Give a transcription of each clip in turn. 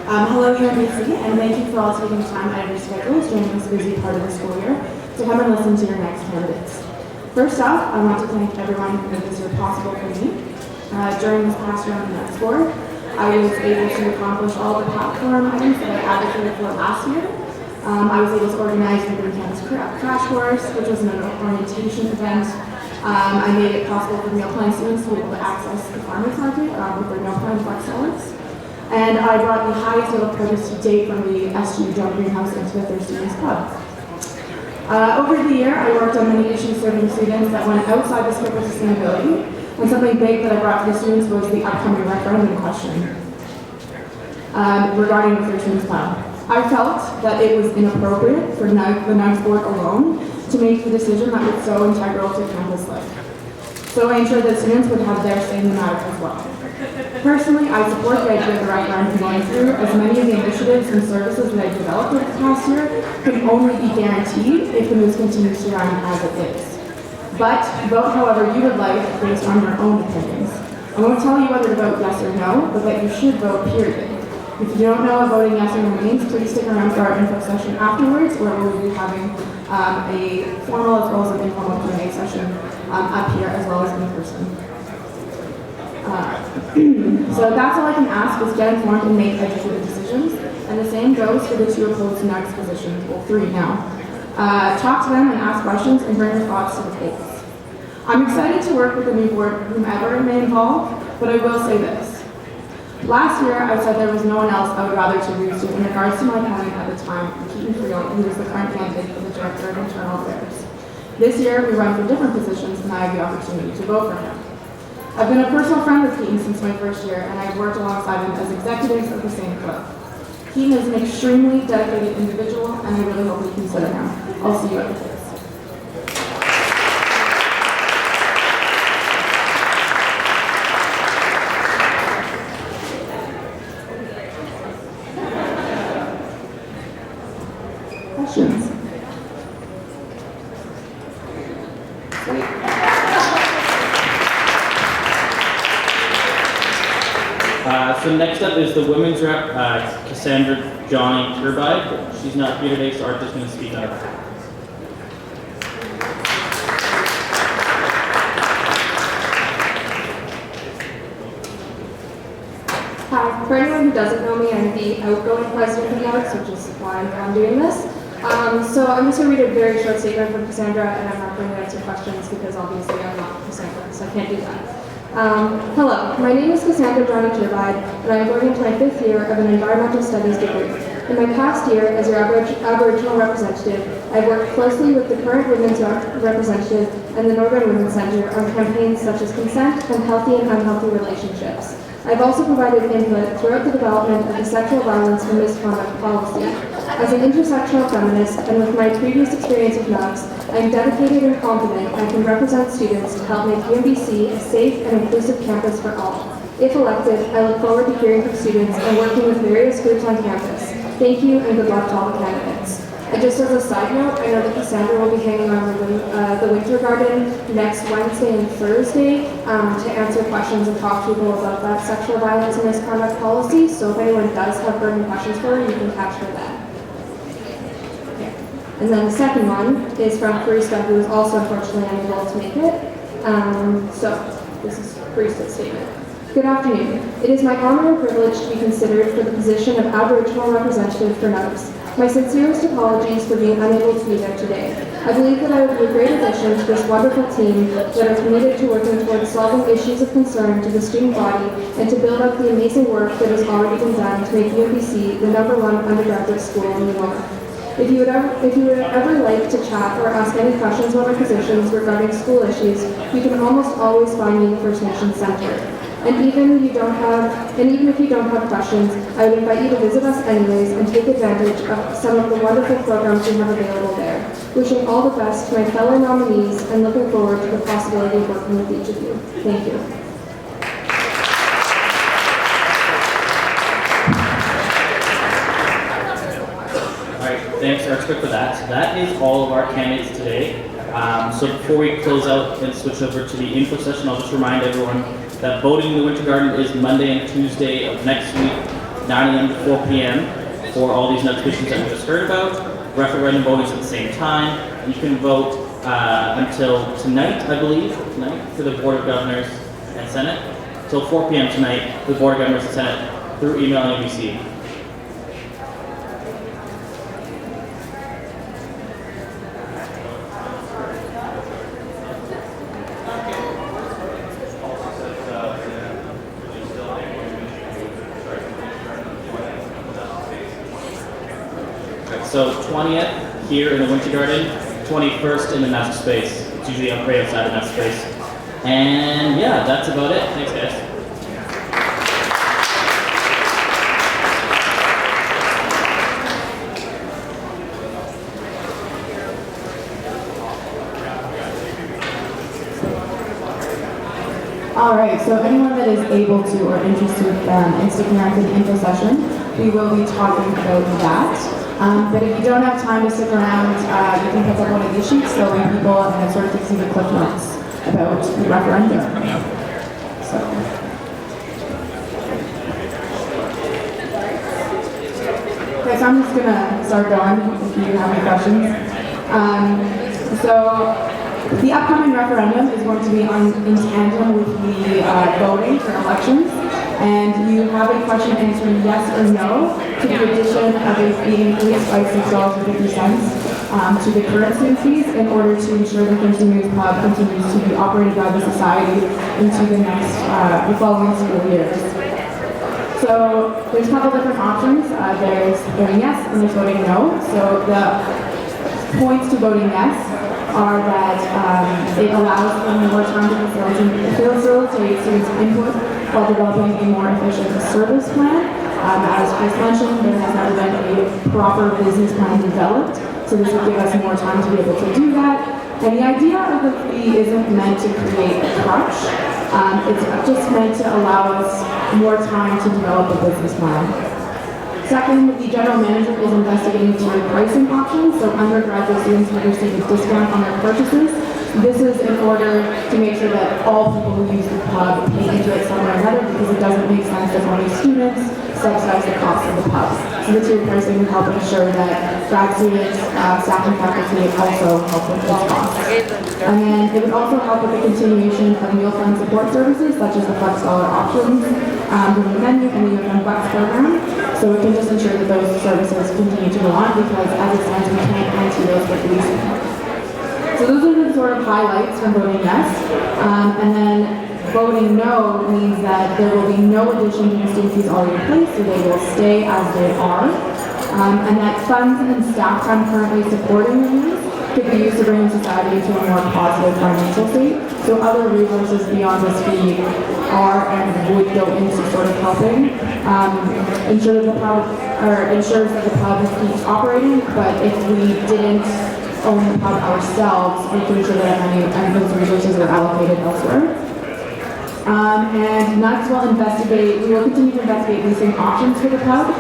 Hello, UNBC, and thank you for all taking time out of your schedules during this busy part of the school year to come and listen to your next candidates. First off, I want to thank everyone who made this year possible for me. During this past year on the next board, I was able to accomplish all the platform items that I advocated for last year. I was able to organize the Green Campus Crash Course, which was an orientation event. I made it possible for meal plan students to be able to access the farmers market with their meal plan flex salads. And I brought the highest yield of produce to date from the SU Job Greenhouse into the Thirsty Students Club. Over the year, I worked on many issues serving students that went outside the scope of sustainability, and something big that I brought to the students was the upcoming referendum question regarding the Thirsty Students Club. I felt that it was inappropriate for the NUGSS board alone to make the decision that was so integral to campus life. So I ensured that students would have their say in the matter as well. Personally, I support the idea of the referendum going through, as many of the initiatives and services that I've developed over the past year can only be guaranteed if the news continues to run as it is. But vote however you would like based on your own opinions. I won't tell you whether to vote yes or no, but that you should vote, period. If you don't know what voting yes or no means, please stick around for our info session afterwards, where we'll be having a formal as well as an informal Q&A session up here as well as in person. So that's all I can ask is get informed and make educated decisions. And the same goes for the two opposed NUGSS positions, well, 3 now. Talk to them and ask questions and bring your thoughts to the polls. I'm excited to work with the new board, whomever it may involve, but I will say this. Last year, I said there was no one else I would rather to lose to in regards to my opponent at the time, Keaton Friel, who was the current candidate for the Director of Internal Affairs. This year, we run for different positions and I have the opportunity to vote for him. I've been a personal friend with Keaton since my first year, and I've worked alongside him as executives of the same club. Keaton is an extremely dedicated individual, and I really hope you consider him. I'll see you at the polls. Questions? So next up is the women's rep, Kasandra Johnny-Turbide. She's not here today, so Arthur's going to speak on her behalf. Hi, for anyone who doesn't know me, I'm the outgoing president of NUGSS, which is why I'm doing this. So I'm just going to read a very short statement from Kasandra, and I'm not going to answer questions because obviously I'm not Kasandra, so I can't do that. Hello, my name is Kasandra Johnny-Turbide, and I'm going into my 5th year of an environmental studies degree. In my past year as your Aboriginal representative, I've worked closely with the current Women's representative and the Northern Women's Centre on campaigns such as consent and healthy and unhealthy relationships. I've also provided input throughout the development of the sexual violence and misconduct policy. As an intersectional feminist and with my previous experience with NUGSS, I am dedicated and confident I can represent students to help make UNBC a safe and inclusive campus for all. If elected, I look forward to hearing from students and working with various groups on campus. Thank you and good luck to all the candidates. And just as a side note, I know that Kasandra will be hanging around the Winter Garden next Wednesday and Thursday to answer questions and talk to people about that sexual violence and misconduct policy. So if anyone does have burning questions for her, you can catch her then. Okay. And then the second one is from Karista, who is also unfortunately unable to make it. So this is Karista's statement. Good afternoon. It is my honor and privilege to be considered for the position of Aboriginal representative for NUGSS. My sincerest apologies for being unable to be there today. I believe that I would be a great addition to this wonderful team that are committed to working towards solving issues of concern to the student body and to build up the amazing work that has already been done to make UNBC the #1 undergraduate school in the North. If you would ever like to chat or ask any questions about our positions regarding school issues, you can almost always find me in the First Nations Centre. And even if you don't have questions, I would invite you to visit us anyways and take advantage of some of the wonderful programs we have available there. Wishing all the best to my fellow nominees and looking forward to the possibility of working with each of you. Thank you. All right, thanks, Archibald, for that. So that is all of our candidates today. So before we close out and switch over to the info session, I'll just remind everyone that voting in the Winter Garden is Monday and Tuesday of next week, 9 a.m. to 4 p.m. for all these NUGSS petitions that we just heard about. Referendum voting is at the same time. You can vote until tonight, I believe, for the Board of Governors and Senate, till 4 p.m. tonight for the Board of Governors and Senate through email and UBC. So 20th here in the Winter Garden, 21st in the master space. It's usually up right outside the master space. And yeah, that's about it. Thanks, guys. All right, so anyone that is able to or interested in sticking around for the info session, we will be talking about that. But if you don't have time to stick around, you can pick up one of these sheets so when people and sort of take some quick notes about the referendum. So. Okay, so I'm just gonna start going if you have any questions. So the upcoming referendum is going to be in tandem with the voting for elections. And you have a question answering yes or no to the addition of a fee increase by $6.50 to the current student fees in order to ensure the Thursday News Pub continues to be operated by the society into the following school years. So there's a couple different options. There's voting yes and there's voting no. So the points to voting yes are that it allows for more time to facilitate students' input while developing a more efficient service plan. As Chris mentioned, there has never been a proper business plan developed, so this would give us more time to be able to do that. And the idea of the fee isn't meant to create a crutch. It's just meant to allow us more time to develop a business plan. Second, the general manager is investigating tiered pricing options, so undergraduate students will receive a discount on their purchases. This is in order to make sure that all people who use the pub pay into it somewhere or another, because it doesn't make sense that only students subsidize the cost of the pub. So the tiered pricing will help ensure that grad students, staff and faculty also help with this cost. And then it would also help with the continuation of meal fund support services, such as the Flex Dollar options, from the menu and the NUGSS program. So we can just ensure that those services continue to go on, because as it stands, we can't guarantee those with leasing. So those are the sort of highlights from voting yes. And then voting no means that there will be no addition to the student fees already in place, so they will stay as they are. And that funds and staff time currently supporting the news could be used to bring society to a more positive financial state. So other resources beyond this fee are and would go into sort of helping ensure that the pub, or ensures that the pub keeps operating. But if we didn't own the pub ourselves, we can ensure that any of those resources are allocated elsewhere. And NUGSS we will continue to investigate leasing options for the pub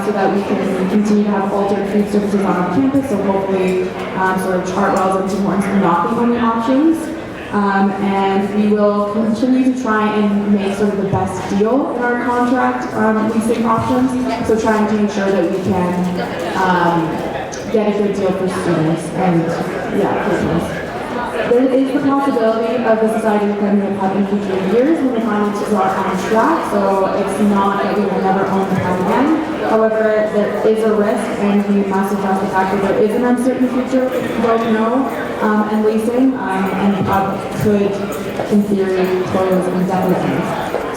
so that we can continue to have altered food services on our campus, so hopefully sort of Chartwell's and Tim Hortons are not the only options. And we will continue to try and make sort of the best deal in our contract leasing options, so trying to ensure that we can get a good deal for students and business. There is the possibility of the society becoming a pub in future years when the finances are on track, so it's not that we will never own the pub again. However, there is a risk, and we must address the fact that there is an uncertain future with both no and leasing, and the pub could, in theory, close indefinitely.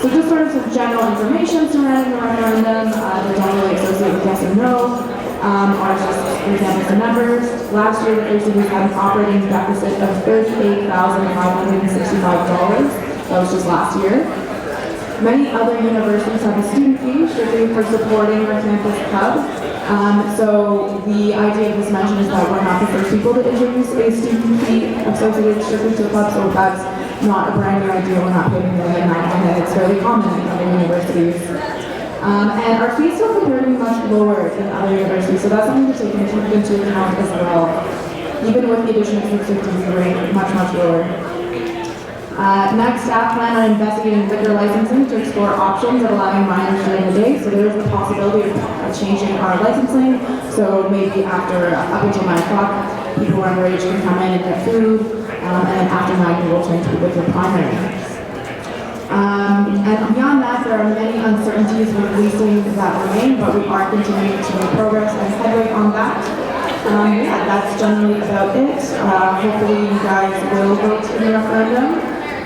So just sort of some general information surrounding the referendum. They don't really associate with yes or no. Are just examples of numbers. Last year, the Thursday had an operating deficit of $38,565. That was just last year. Many other universities have a student fee strictly for supporting our campus pub. So the idea of this mention is that we're not the first people to introduce a student fee associated strictly to a pub, so that's not a brand new idea. We're not putting that in our head. It's fairly common in other universities. And our fees still compare to be much lower than other universities, so that's something to take into account as well. Even with the addition of 650, we rate much, much lower. Next, staff plan on investigating liquor licensing to explore options of allowing minors during the day. So there is the possibility of changing our licensing. So maybe after up until 9 o'clock, people who are underage can come in and get food, and then after 9 we will turn to liquor primary. And beyond that, there are many uncertainties with leasing that remain, but we are continuing to make progress and headway on that. Yeah, that's generally about it. Hopefully you guys will vote in the referendum.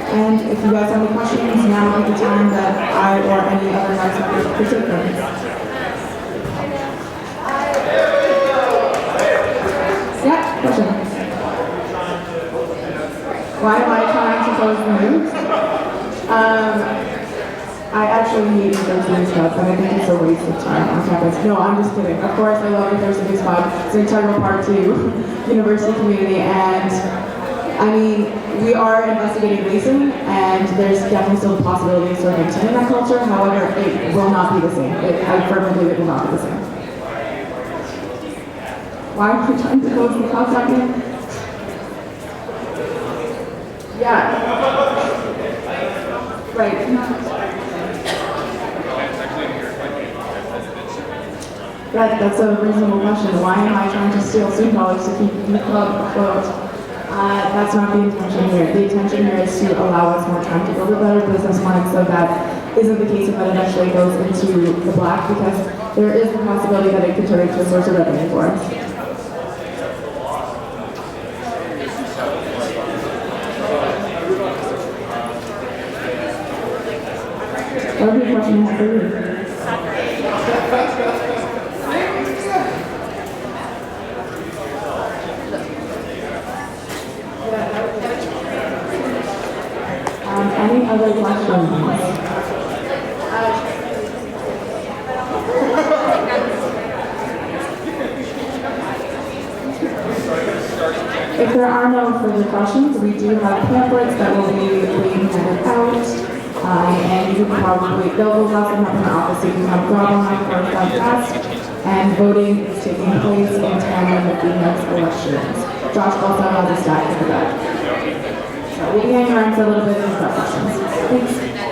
And if you guys have any questions, now is the time that I or any other Nugs members could take them. Yeah, question. Why am I trying to close the news? I actually hate Thursday Club, and I think it's a waste of time on campus. No, I'm just kidding. Of course, I love the Thursday Club. It's an integral part to university community, and I mean, we are investigating leasing, and there's definitely still the possibility of sort of maintaining that culture. However, it will not be the same. I firmly believe it will not be the same. Why are we trying to close the contact name? Yeah. Right. That's a reasonable question. Why am I trying to steal student dollars to keep the club afloat? That's not the intention here. The intention here is to allow us more time to build a better business plan so that isn't the case if that eventually goes into the black, because there is the possibility that it could turn into a source of revenue for us. That would be a question I have for you. Any other questions? If there are no further questions, we do have pamphlets that will be being handed out. And you can probably, they'll also have in the office, so you can have grab on for a front desk. And voting is taking place in tandem with the next elections. Josh also has a stack for that. So we'll be hanging around for a little bit and questions. Thanks.